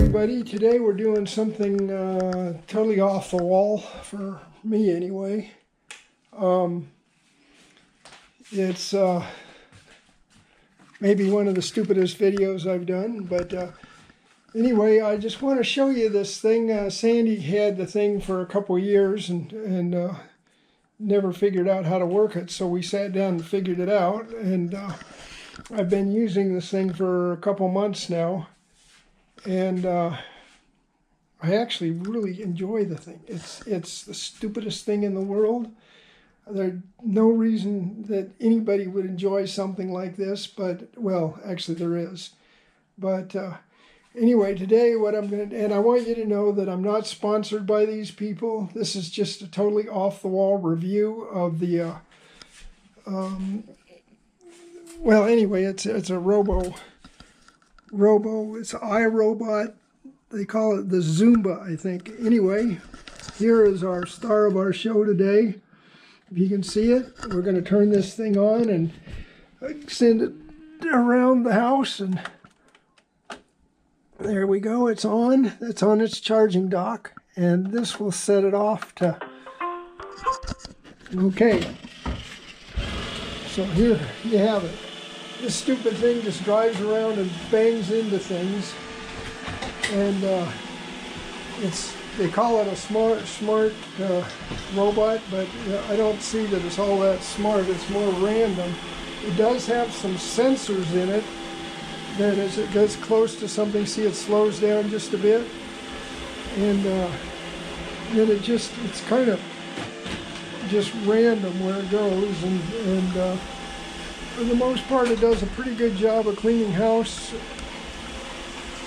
everybody. Today we're doing something totally off the wall, for me anyway. It's maybe one of the stupidest videos I've done, but anyway, I just want to show you this thing. Sandy had the thing for a couple of years and never figured out how to work it, so we sat down and figured it out, and I've been using this thing for a couple months now. And I actually really enjoy the thing. It's the stupidest thing in the world. There's no reason that anybody would enjoy something like this, but, well, actually there is. But anyway, today what I'm going to, and I want you to know that I'm not sponsored by these people. This is just a totally off-the-wall review of the, well, anyway, it's a Robo, it's iRobot. They call it the Zumba, I think. Anyway, here is our star of our show today. If you can see it, we're going to turn this thing on and send it around the house, and there we go. It's on. It's on its charging dock, and this will set it off to, okay. So here you have it. This stupid thing just drives around and bangs into things, and they call it a smart robot, but I don't see that it's all that smart. It's more random. It does have some sensors in it that as it gets close to something, see, it slows down just a bit, and then it's kind of just random where it goes, and for the most part, it does a pretty good job of cleaning house.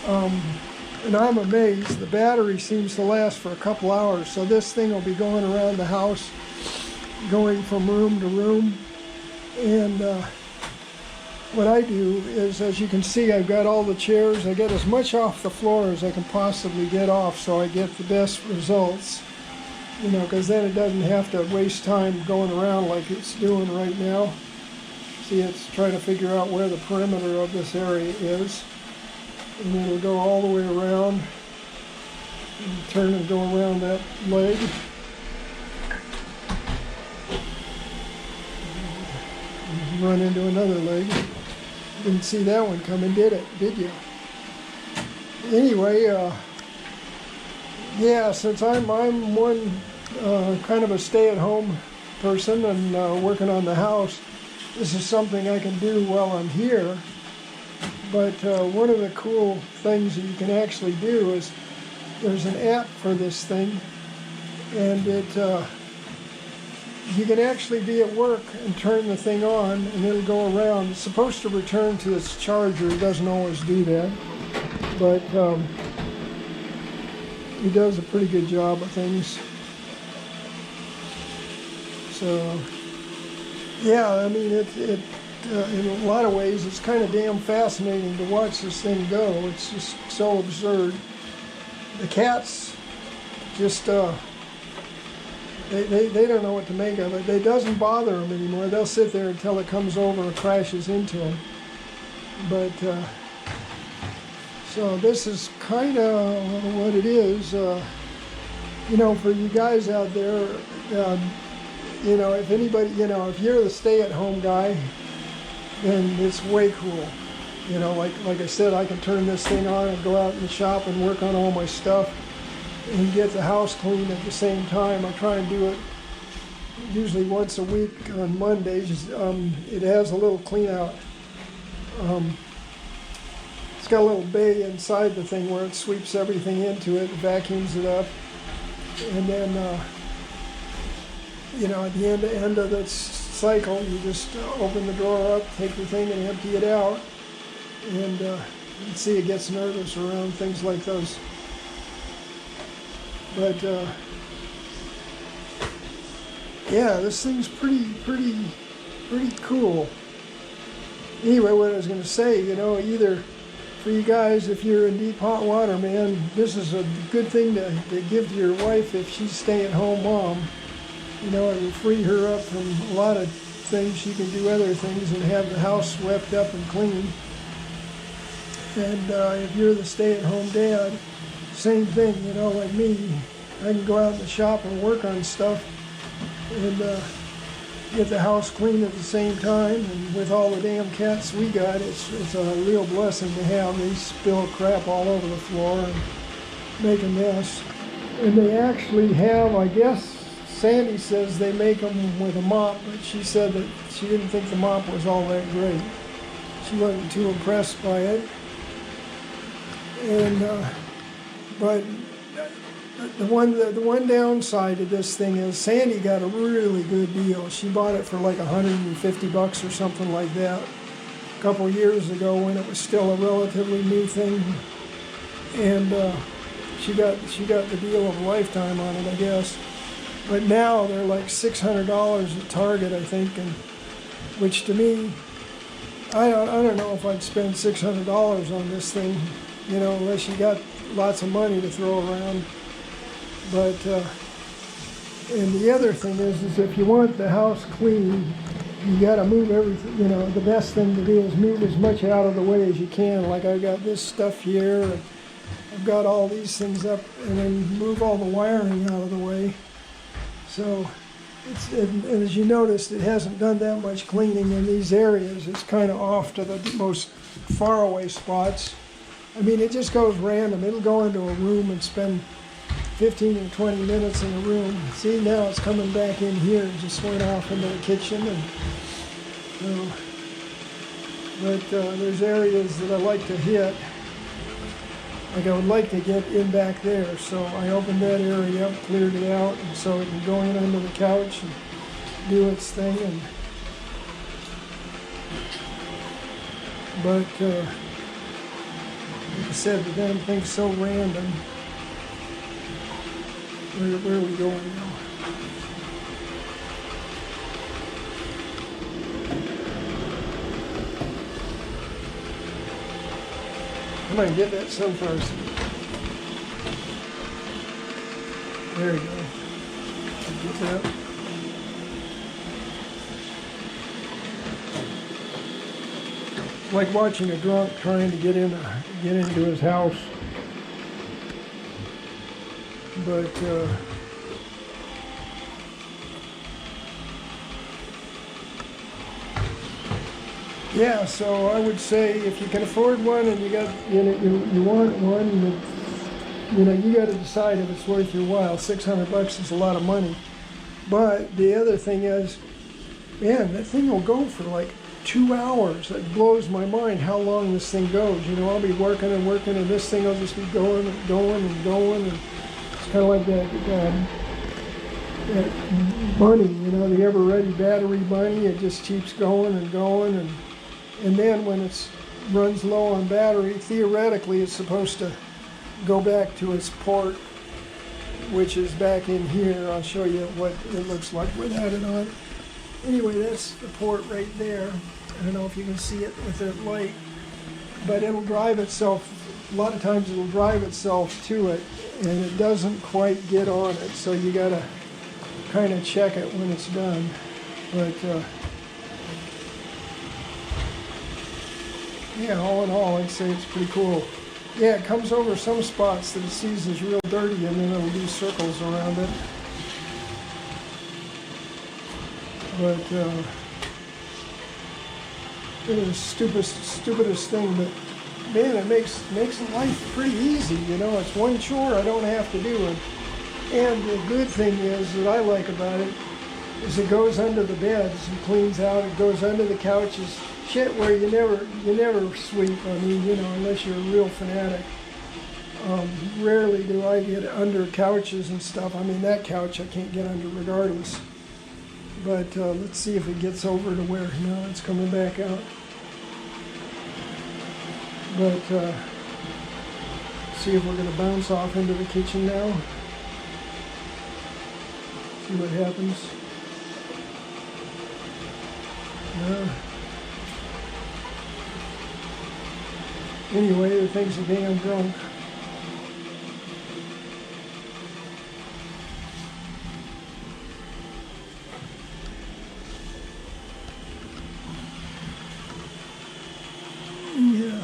And I'm amazed. The battery seems to last for a couple hours, so this thing will be going around the house, going from room to room. And what I do is, as you can see, I've got all the chairs. I get as much off the floor as I can possibly get off, so I get the best results. You know, because then it doesn't have to waste time going around like it's doing right now. See, it's trying to figure out where the perimeter of this area is. And then it'll go all the way around and turn and go around that leg. And run into another leg. Didn't see that one coming, did you? Anyway, yeah, since I'm one kind of a stay-at-home person and working on the house, this is something I can do while I'm here. But one of the cool things that you can actually do is there's an app for this thing, and you can actually be at work and turn the thing on, and it'll go around. It's supposed to return to its charger. It doesn't always do that, but it does a pretty good job of things. So yeah, I mean, in a lot of ways, it's kind of damn fascinating to watch this thing go. It's just so absurd. The cats just, they don't know what to make of it. It doesn't bother them anymore. They'll sit there until it comes over and crashes into them. But, so this is kind of what it is. You know, for you guys out there, you know, if anybody, you know, if you're the stay-at-home guy, then it's way cool. You know, like I said, I can turn this thing on and go out in the shop and work on all my stuff and get the house clean at the same time. I try and do it usually once a week on Mondays. It has a little clean out. It's got a little bay inside the thing where it sweeps everything into it, vacuums it up, and then you know, at the end of the cycle, you just open the drawer up, take the thing and empty it out, and you can see it gets nervous around things like those. But yeah, this thing's pretty cool. Anyway, what I was going to say, you know, either for you guys, if you're in deep hot water, man, this is a good thing to give to your wife if she's stay-at-home mom. You know, it will free her up from a lot of things. She can do other things and have the house swept up and clean. And if you're the stay-at-home dad, same thing, you know, like me. I can go out in the shop and work on stuff and get the house clean at the same time. And with all the damn cats we got, it's a real blessing to have. They spill crap all over the floor and make a mess. And they actually have, I guess, Sandy says they make them with a mop, but she said that she didn't think the mop was all that great. She wasn't too impressed by it. And but the one downside of this thing is Sandy got a really good deal. She bought it for like $150 or something like that a couple years ago when it was still a relatively new thing, and she got the deal of a lifetime on it, I guess. But now they're like $600 at Target, I think, and which to me, I don't know if I'd spend $600 on this thing, you know, unless you got lots of money to throw around. But and the other thing is if you want the house clean, you got to move everything. You know, the best thing to do is move as much out of the way as you can. Like I've got this stuff here, and I've got all these things up, and then move all the wiring out of the way. So, and as you noticed, it hasn't done that much cleaning in these areas. It's kind of off to the most faraway spots. I mean, it just goes random. It'll go into a room and spend 15 or 20 minutes in a room. See, now it's coming back in here. It just went off into the kitchen. And but there's areas that I like to hit. Like I would like to get in back there, so I opened that area up, cleared it out, and so it can go in under the couch and do its thing. And but like I said, the damn thing's so random. Where are we going now? Come on, get that sunflower seed. There you go. Get that. It's like watching a drunk trying to get into his house. But yeah, so I would say if you can afford one and you want one, you got to decide if it's worth your while. $600 is a lot of money. But the other thing is, man, that thing will go for like 2 hours. It blows my mind how long this thing goes. You know, I'll be working and working, and this thing will just be going and going and going. And it's kind of like that bunny, you know, the ever-ready battery bunny. It just keeps going and going, and then when it runs low on battery, theoretically it's supposed to go back to its port, which is back in here. I'll show you what it looks like without it on. Anyway, that's the port right there. I don't know if you can see it with that light, but it'll drive itself. A lot of times it'll drive itself to it, and it doesn't quite get on it, so you got to kind of check it when it's done. But yeah, all in all, I'd say it's pretty cool. Yeah, it comes over some spots that it sees as real dirty, and then it'll do circles around it. But it is the stupidest thing, but man, it makes life pretty easy. You know, it's one chore I don't have to do. And the good thing is that I like about it is it goes under the beds and cleans out. It goes under the couches. Shit where you never sweep. I mean, you know, unless you're a real fanatic. Rarely do I get under couches and stuff. I mean, that couch I can't get under regardless. But let's see if it gets over to where now it's coming back out. But see if we're going to bounce off into the kitchen now. See what happens. Anyway, the thing's a damn drunk. Yeah.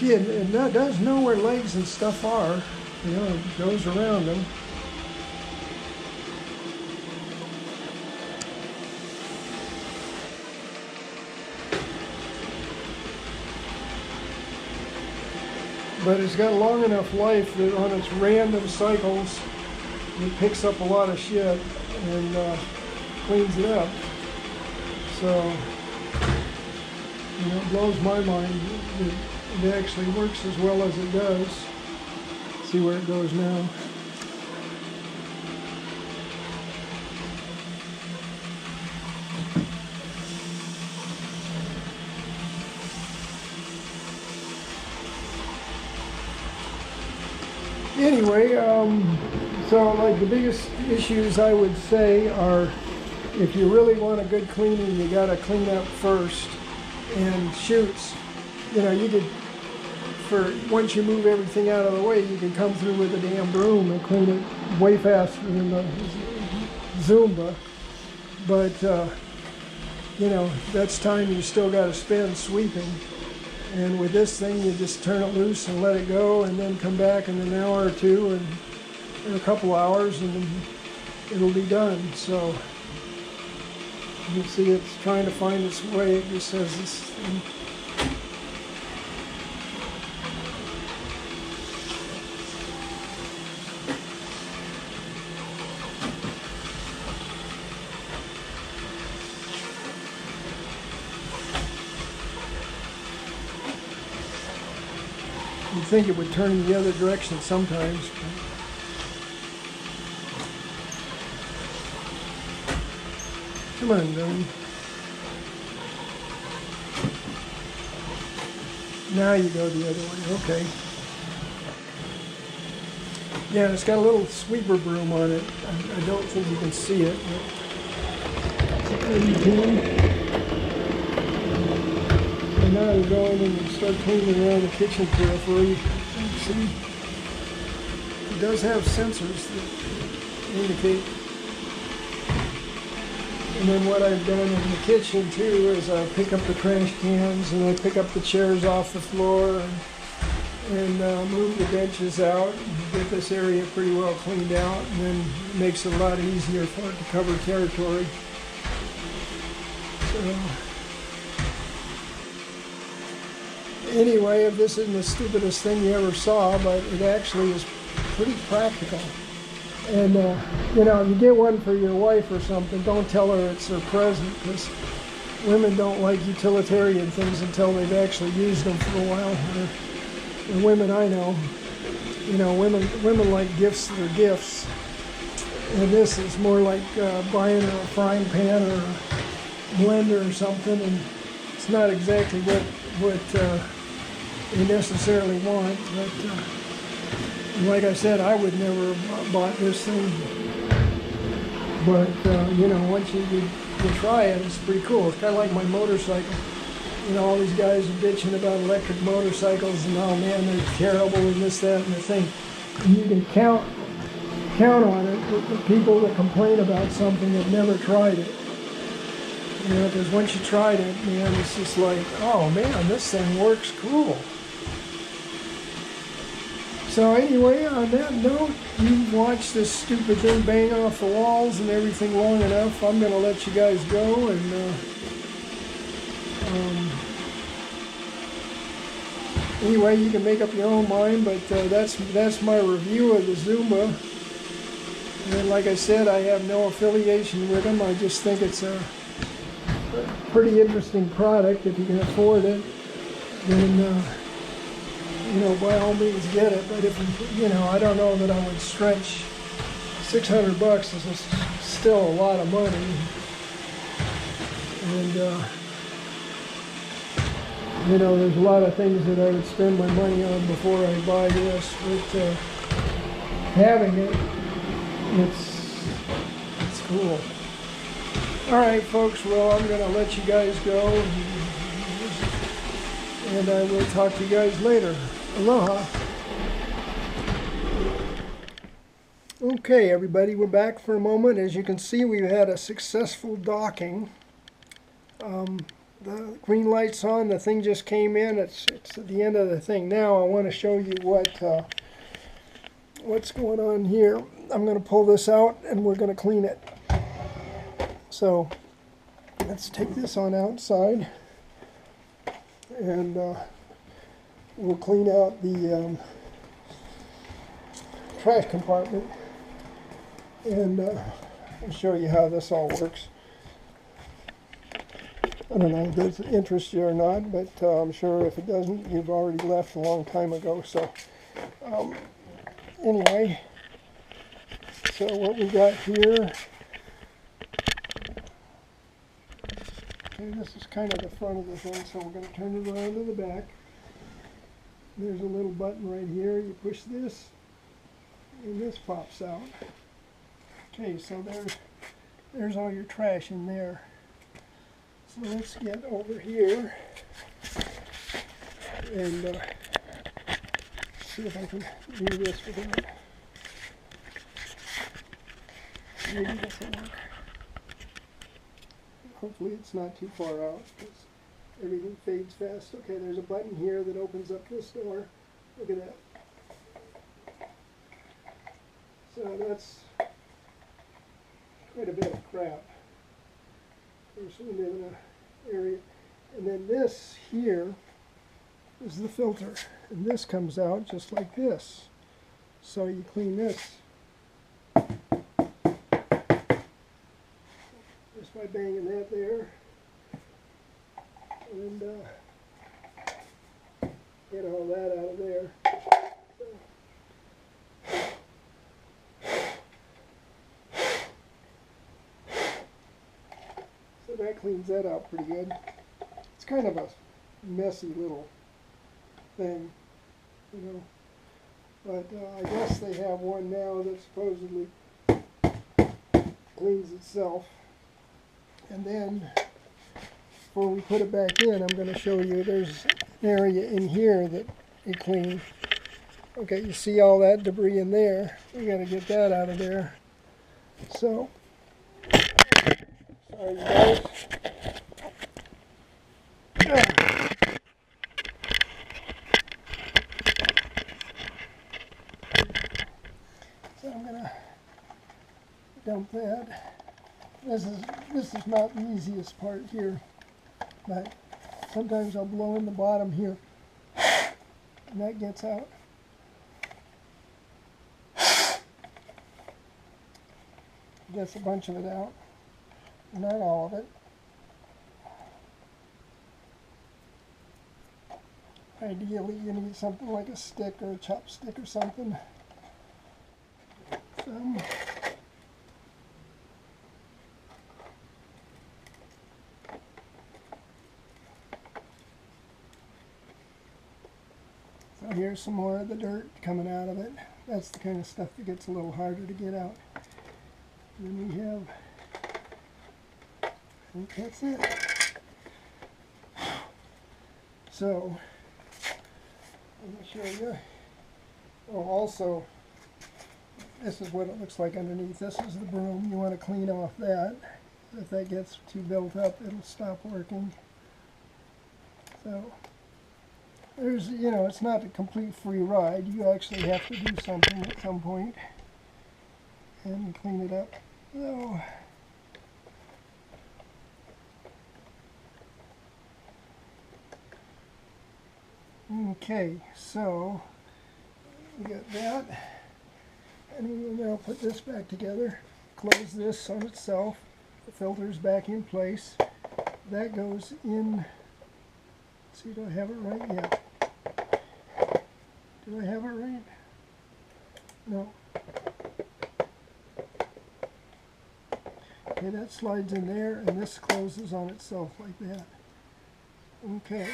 See, it does know where legs and stuff are. You know, it goes around them. But it's got long enough life that on its random cycles, it picks up a lot of shit and cleans it up. So, you know, it blows my mind that it actually works as well as it does. See where it goes now. Anyway, so like the biggest issues I would say are, if you really want a good cleaning, you got to clean up first. And chutes, you know, you could, once you move everything out of the way, you can come through with a damn broom and clean it way faster than the Zumba. But you know, that's time you still got to spend sweeping. And with this thing, you just turn it loose and let it go, and then come back in an hour or two, and in a couple hours, and it'll be done. So you can see it's trying to find its way. It just says this thing. You'd think it would turn in the other direction sometimes. Come on, Billy. Now you go the other way. Okay. Yeah, it's got a little sweeper broom on it. I don't think you can see it. But you can. And now you go in and start cleaning around the kitchen periphery. See, it does have sensors that indicate. And then what I've done in the kitchen too is I pick up the trash cans and I pick up the chairs off the floor and move the benches out and get this area pretty well cleaned out, and then it makes it a lot easier for it to cover territory. So anyway, this isn't the stupidest thing you ever saw, but it actually is pretty practical. And, you know, if you get one for your wife or something, don't tell her it's her present, because women don't like utilitarian things until they've actually used them for a while. The women I know, you know, women like gifts that are gifts. And this is more like buying her a frying pan or a blender or something, and it's not exactly what they necessarily want, but like I said, I would never have bought this thing. But you know, once you try it, it's pretty cool. It's kind of like my motorcycle. You know, all these guys are bitching about electric motorcycles and oh man, they're terrible and this, that, and the thing. And you can count on it with the people that complain about something that never tried it. You know, because once you tried it, man, it's just like, oh man, this thing works cool. So anyway, on that note, you've watched this stupid thing bang off the walls and everything long enough. I'm going to let you guys go, and anyway, you can make up your own mind, but that's my review of the Zumba. And like I said, I have no affiliation with them. I just think it's a pretty interesting product. If you can afford it, then you know, by all means get it. But if you know, I don't know that I would stretch. $600 is still a lot of money, and you know, there's a lot of things that I would spend my money on before I buy this. But having it, it's cool. All right, folks. Well, I'm going to let you guys go, and I will talk to you guys later. Aloha. Okay, everybody, we're back for a moment. As you can see, we've had a successful docking. the green light's on. The thing just came in. It's at the end of the thing. Now I want to show you what's going on here. I'm going to pull this out and we're going to clean it. So let's take this on outside and we'll clean out the trash compartment, and I'll show you how this all works. I don't know if this interests you or not, but I'm sure if it doesn't, you've already left a long time ago. So anyway, so what we got here, okay, this is kind of the front of the thing, so we're going to turn it around to the back. There's a little button right here. You push this, and this pops out. Okay, so there's all your trash in there. So let's get over here and see if I can do this without. Maybe this will work. Hopefully it's not too far out because everything fades fast. Okay, there's a button here that opens up this door. Look at that. So that's quite a bit of crap. There's we live in an area. And then this here is the filter. And this comes out just like this. So you clean this just by banging that there. And get all that out of there. So that cleans that out pretty good. It's kind of a messy little thing, you know. But I guess they have one now that supposedly cleans itself. And then, before we put it back in, I'm going to show you there's an area in here that it cleans. Okay, you see all that debris in there. We got to get that out of there. So, sorry guys. So I'm going to dump that. This is not the easiest part here, but sometimes I'll blow in the bottom here, and that gets out. Gets a bunch of it out, not all of it. Ideally, you need something like a stick or a chopstick or something. So here's some more of the dirt coming out of it. That's the kind of stuff that gets a little harder to get out. And then we have, I think that's it. So, let me show you. Oh, also, this is what it looks like underneath. This is the broom. You want to clean off that. If that gets too built up, it'll stop working. So, there's, you know, it's not a complete free ride. You actually have to do something at some point and clean it up. So, okay, so we got that, and we will now put this back together. Close this on itself. The filter's back in place. That goes in. See, do I have it right? Yeah. Do I have it right? No. Okay, that slides in there, and this closes on itself like that. Okay,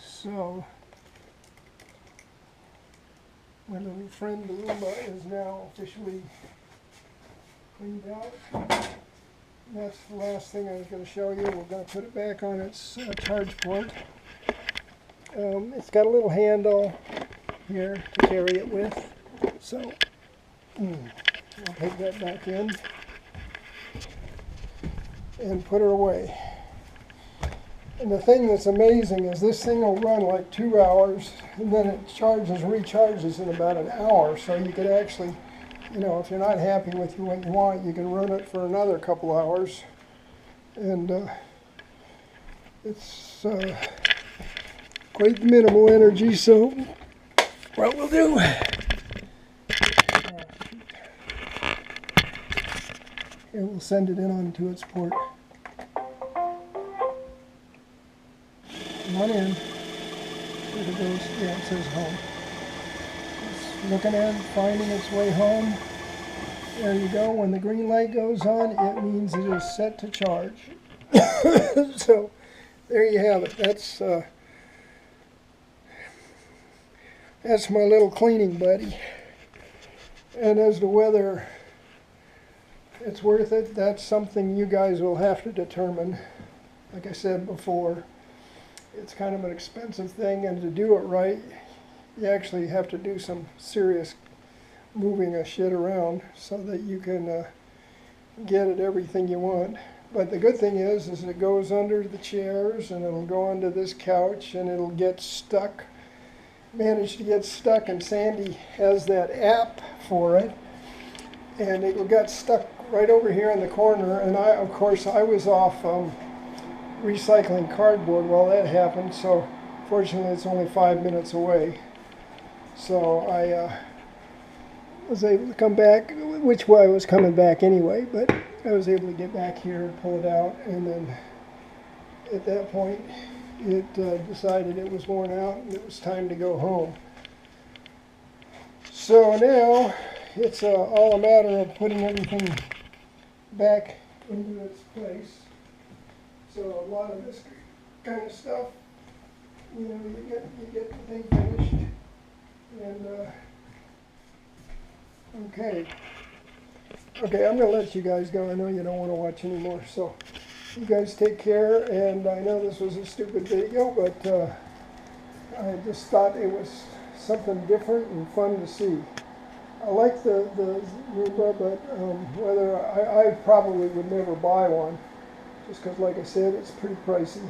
so my little friend the Roomba is now officially cleaned out. And that's the last thing I was going to show you. We're going to put it back on its charge port. It's got a little handle here to carry it with. So I'll take that back in and put her away. And the thing that's amazing is this thing will run like 2 hours, and then it charges, recharges in about an hour. So you could actually, you know, if you're not happy with what you want, you can run it for another couple hours. And it's quite minimal energy, so what we'll do, here we'll send it in onto its port. Come on in. There it goes. Yeah, it says home. It's looking at it, finding its way home. There you go. When the green light goes on, it means it is set to charge. So there you have it. That's my little cleaning buddy. And as to whether it's worth it, that's something you guys will have to determine. Like I said before, it's kind of an expensive thing, and to do it right, you actually have to do some serious moving of shit around so that you can get at everything you want. But the good thing is it goes under the chairs, and it'll go under this couch, and it'll get stuck. Managed to get stuck, and Sandy has that app for it, and it got stuck right over here in the corner. And of course I was off recycling cardboard while that happened, so fortunately it's only 5 minutes away. So I was able to come back, which way I was coming back anyway, but I was able to get back here and pull it out, and then at that point it decided it was worn out and it was time to go home. So now it's all a matter of putting everything back into its place. So a lot of this kind of stuff, you know, you get the thing finished, and okay, I'm gonna let you guys go. I know you don't want to watch anymore, so you guys take care. And I know this was a stupid video, but I just thought it was something different and fun to see. I like the Roomba, but whether I probably would never buy one. Just because, like I said, it's pretty pricey.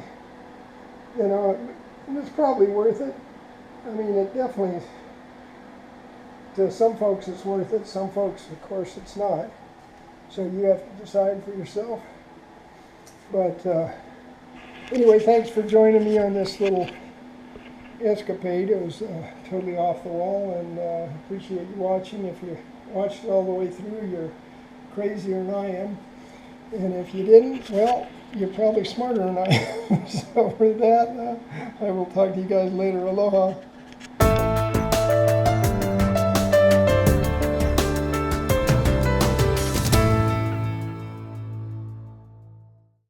You know, and it's probably worth it. I mean, it definitely, to some folks it's worth it, some folks, of course, it's not. So you have to decide for yourself. But anyway, thanks for joining me on this little escapade. It was totally off the wall, and appreciate you watching. If you watched it all the way through, you're crazier than I am. And if you didn't, well, you're probably smarter than I am. So for that, I will talk to you guys later. Aloha.